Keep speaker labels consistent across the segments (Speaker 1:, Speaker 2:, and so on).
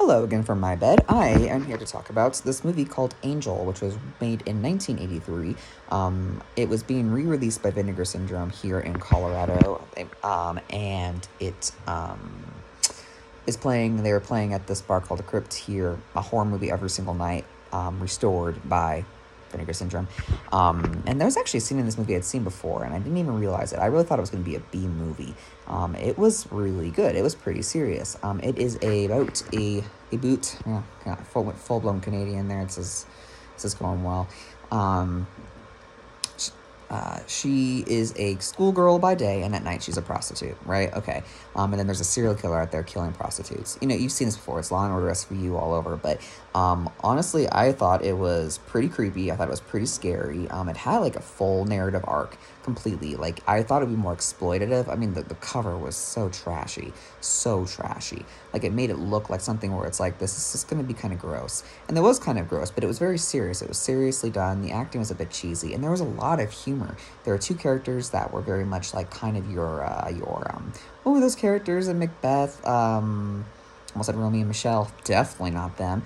Speaker 1: Hello again from my bed. I am here to talk about this movie called Angel, which was made in 1983. It was being re-released by Vinegar Syndrome here in Colorado, and it is playing. They were playing at this bar called the Crypt here, a horror movie every single night, restored by Vinegar Syndrome. And there was actually a scene in this movie I'd seen before, and I didn't even realize it. I really thought it was going to be a B movie. It was really good. It was pretty serious. It is about a boot, yeah, full blown Canadian there. This is going well. She is a schoolgirl by day, and at night she's a prostitute, right? Okay. And then there's a serial killer out there killing prostitutes. You know, you've seen this before. It's Law and Order SVU all over. But honestly, I thought it was pretty creepy. I thought it was pretty scary. It had like a full narrative arc completely. Like, I thought it'd be more exploitative. I mean, the cover was so trashy. So trashy. Like, it made it look like something where it's like, this is just going to be kind of gross. And it was kind of gross, but it was very serious. It was seriously done. The acting was a bit cheesy, and there was a lot of humor. There are two characters that were very much like kind of your what were those characters in Macbeth? Almost said Romeo and Michelle. Definitely not them.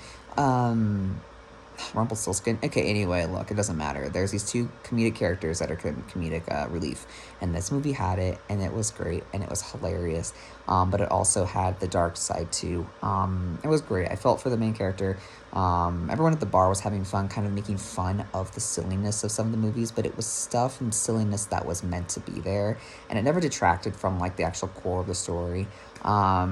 Speaker 1: Rumpelstiltskin. Okay, anyway, look, it doesn't matter. There's these two comedic characters that are comedic relief, and this movie had it, and it was great, and it was hilarious, but it also had the dark side too. It was great. I felt for the main character. Everyone at the bar was having fun, kind of making fun of the silliness of some of the movies, but it was stuff and silliness that was meant to be there, and it never detracted from like the actual core of the story. I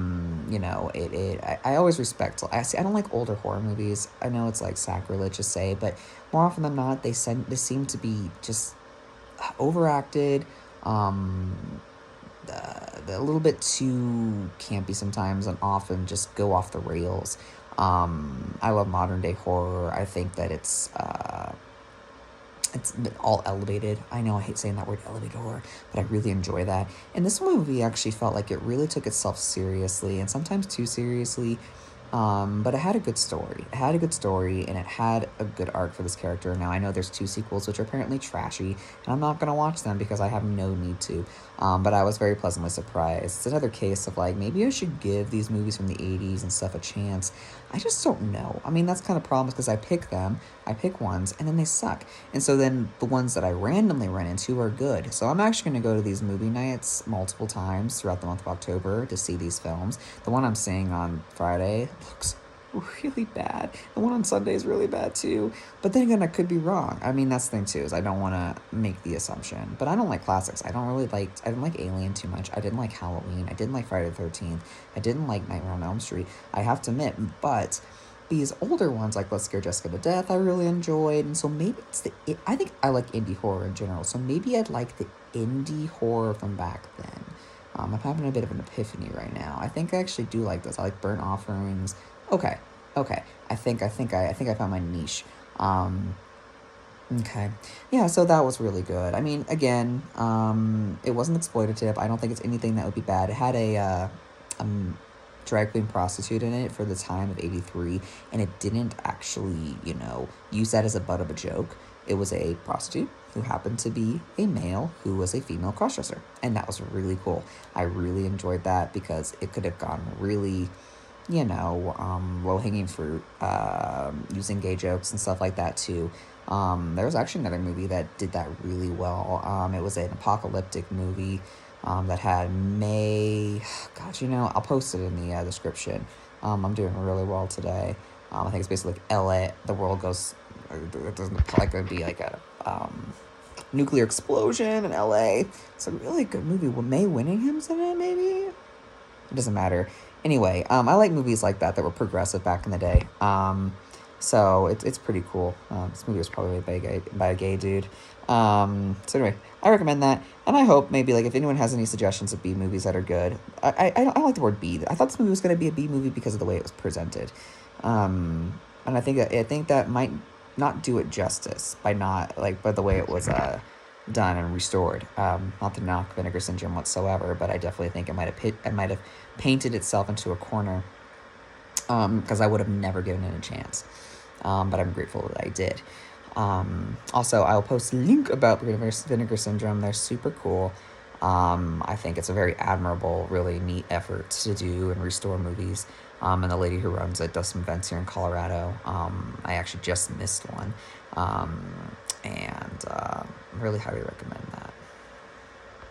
Speaker 1: always respect. I don't like older horror movies. I know it's like sacrilege to say, but more often than not, they seem to be just overacted, a little bit too campy sometimes, and often just go off the rails. I love modern day horror. I think that it's all elevated. I know I hate saying that word, elevated horror, but I really enjoy that. And this movie actually felt like it really took itself seriously, and sometimes too seriously. But it had a good story. It had a good story, and it had a good arc for this character. Now, I know there's two sequels, which are apparently trashy, and I'm not going to watch them because I have no need to. But I was very pleasantly surprised. It's another case of, like, maybe I should give these movies from the 80s and stuff a chance. I just don't know. I mean, that's kind of problems because I pick ones, and then they suck. And so then the ones that I randomly run into are good. So I'm actually going to go to these movie nights multiple times throughout the month of October to see these films. The one I'm seeing on Friday looks really bad. The one on Sunday is really bad too. But then again, I could be wrong. I mean, that's the thing too, is I don't want to make the assumption. But I don't like classics. I didn't like Alien too much. I didn't like Halloween. I didn't like Friday the 13th. I didn't like Nightmare on Elm Street. I have to admit, but these older ones, like Let's Scare Jessica to Death, I really enjoyed. And so maybe I think I like indie horror in general. So maybe I'd like the indie horror from back then. I'm having a bit of an epiphany right now. I think I actually do like this. I like Burnt Offerings. Okay. I think I found my niche. Okay. Yeah, so that was really good. I mean, again, it wasn't exploitative. I don't think it's anything that would be bad. It had a drag queen prostitute in it for the time of 83, and it didn't actually, use that as a butt of a joke. It was a prostitute who happened to be a male who was a female crossdresser, and that was really cool. I really enjoyed that because it could have gone really, low-hanging fruit, using gay jokes and stuff like that too. There was actually another movie that did that really well. It was an apocalyptic movie that had I'll post it in the description. I'm doing really well today. I think it's basically like LA, the world goes, it doesn't like it would be like a nuclear explosion in LA. It's a really good movie. With Mae Winningham's in it, maybe? It doesn't matter. Anyway, I like movies like that were progressive back in the day. So it's pretty cool. This movie was probably made by a gay dude. So anyway, I recommend that, and I hope maybe like if anyone has any suggestions of B movies that are good. I don't like the word B. I thought this movie was going to be a B movie because of the way it was presented, and I think that might not do it justice by the way it was done and restored. Not to knock Vinegar Syndrome whatsoever, but I definitely think it might have painted itself into a corner, because I would have never given it a chance. But I'm grateful that I did. Also, I'll post a link about Vinegar Syndrome. They're super cool. I think it's a very admirable, really neat effort to do and restore movies. And the lady who runs it does some events here in Colorado. I actually just missed one, and really highly recommend